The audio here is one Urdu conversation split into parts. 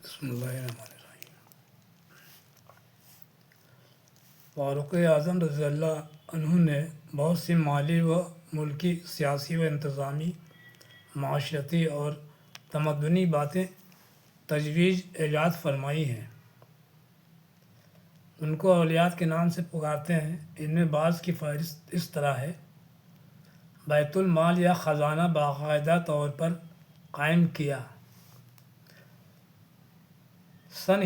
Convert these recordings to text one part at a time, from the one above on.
بسم اللہ الرحمن الرحیم۔ فاروق اعظم رضی اللہ عنہ نے بہت سی مالی و ملکی، سیاسی و انتظامی، معاشرتی اور تمدنی باتیں تجویز ایجاد فرمائی ہیں۔ ان کو اولیات کے نام سے پکارتے ہیں۔ ان میں بعض کی فہرست اس طرح ہے: بیت المال یا خزانہ باقاعدہ طور پر قائم کیا، سن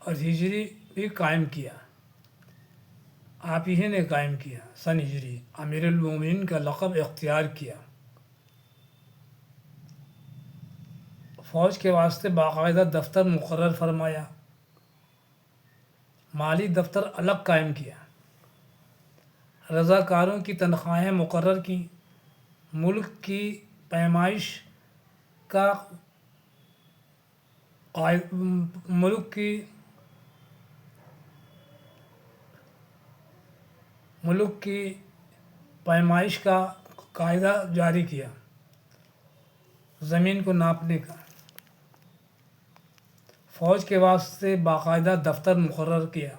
اور ہجری بھی قائم کیا، آپ ہی نے قائم کیا، سن ہجری، امیر المومنین کا لقب اختیار کیا، فوج کے واسطے باقاعدہ دفتر مقرر فرمایا، مالی دفتر الگ قائم کیا، رضاکاروں کی تنخواہیں مقرر کیں، ملک کی پیمائش کا ملک کی پیمائش کا قاعدہ جاری کیا، زمین کو ناپنے کا، فوج کے واسطے باقاعدہ دفتر مقرر کیا،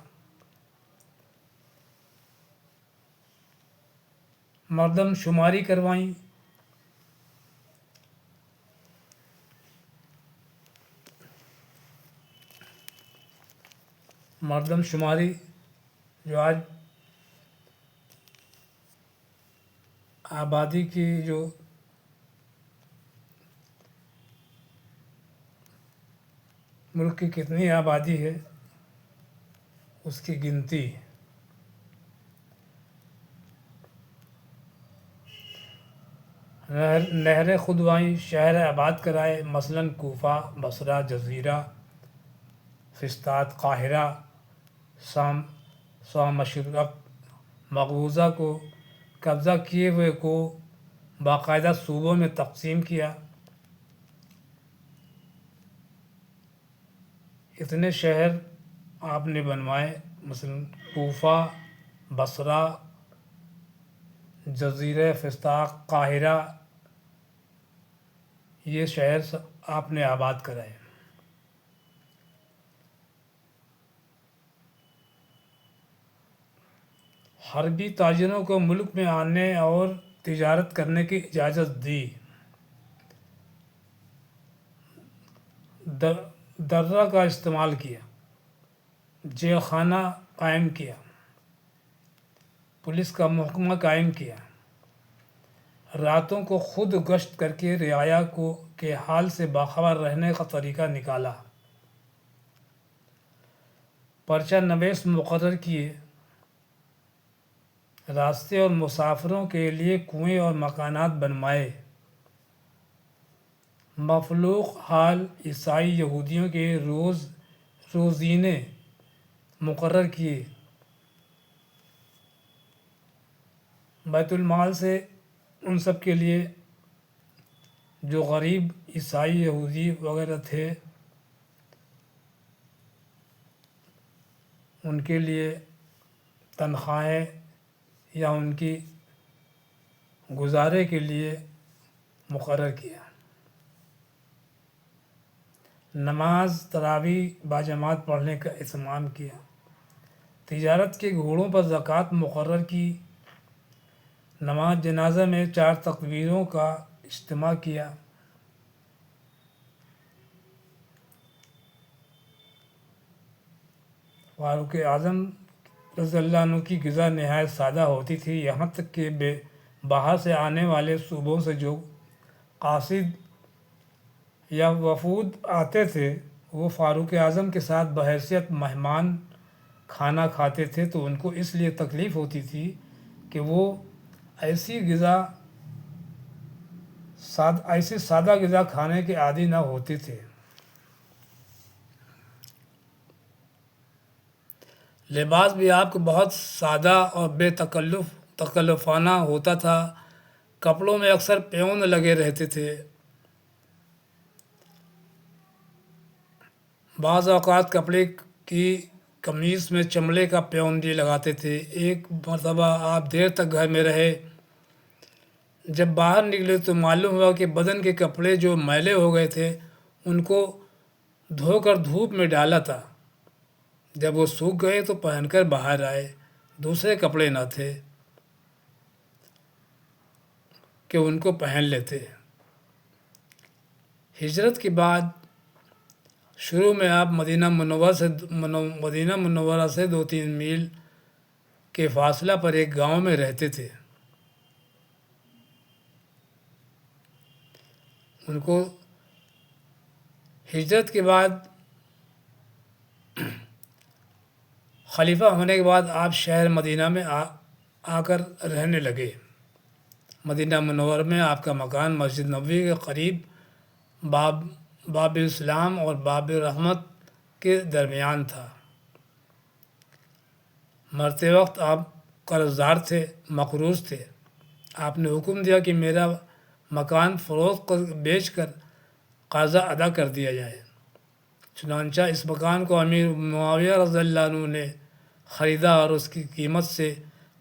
مردم شماری کروائیں، مردم شماری جو آج آبادی کی جو ملک کی کتنی آبادی ہے اس کی گنتی، نہریں کھدوائیں، شہر آباد کرائے، مثلاً کوفہ، بصرہ، جزیرہ، فسطاط، قاہرہ، شام مشرق، مقبوضہ کو قبضہ کیے ہوئے کو باقاعدہ صوبوں میں تقسیم کیا، اتنے شہر آپ نے بنوائے، مثلاً کوفہ، بصرہ، جزیرہ، فسطاط، قاہرہ، یہ شہر آپ نے آباد کرائے۔ حربی تاجروں کو ملک میں آنے اور تجارت کرنے کی اجازت دی، درہ کا استعمال کیا، جیل خانہ قائم کیا، پولیس کا محکمہ قائم کیا، راتوں کو خود گشت کر کے رعایا کے حال سے باخبر رہنے کا طریقہ نکالا، پرچہ نویس مقرر کیے، راستے اور مسافروں کے لیے کنویں اور مکانات بنوائے، مفلوق حال عیسائی یہودیوں کے روزینے مقرر کیے، بیت المال سے ان سب کے لیے جو غریب عیسائی یہودی وغیرہ تھے ان کے لیے تنخواہیں یا ان کی گزارے کے لیے مقرر کیا، نماز تراویح باجماعت پڑھنے کا اہتمام کیا، تجارت کے گھوڑوں پر زکوٰۃ مقرر کی، نماز جنازہ میں 4 تکبیروں کا اجتماع کیا، فاروق اعظم رضی اللہ عنہ کی غذا نہایت سادہ ہوتی تھی، یہاں تک کہ باہر سے آنے والے صوبوں سے جو قاصد یا وفود آتے تھے وہ فاروق اعظم کے ساتھ بحیثیت مہمان کھانا کھاتے تھے، تو ان کو اس لیے تکلیف ہوتی تھی کہ وہ ایسی سادہ غذا کھانے کے عادی نہ ہوتے تھے۔ لباس بھی آپ کو بہت سادہ اور بے تکلفانہ ہوتا تھا، کپڑوں میں اکثر پیوند لگے رہتے تھے، بعض اوقات کپڑے کی قمیص میں چمڑے کا پیوند لگاتے تھے۔ ایک مرتبہ آپ دیر تک گھر میں رہے، جب باہر نکلے تو معلوم ہوا کہ بدن کے کپڑے جو میلے ہو گئے تھے ان کو دھو کر دھوپ میں ڈالا تھا۔ جب وہ سوکھ گئے تو پہن کر باہر آئے، دوسرے کپڑے نہ تھے کہ ان کو پہن لیتے۔ ہجرت کے بعد شروع میں آپ مدینہ منورہ سے 2-3 میل کے فاصلہ پر ایک گاؤں میں رہتے تھے۔ ان کو ہجرت کے بعد خلیفہ ہونے کے بعد آپ شہر مدینہ میں آ کر رہنے لگے۔ مدینہ منورہ میں آپ کا مکان مسجد نبوی کے قریب باب الاسلام اور باب الرحمت کے درمیان تھا۔ مرتے وقت آپ قرض دار تھے، مقروض تھے۔ آپ نے حکم دیا کہ میرا مکان فروخت بیچ کر قرضہ ادا کر دیا جائے۔ چنانچہ اس مکان کو امیر معاویہ رضی اللہ عنہ نے خریدا اور اس کی قیمت سے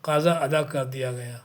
قرضہ ادا کر دیا گیا۔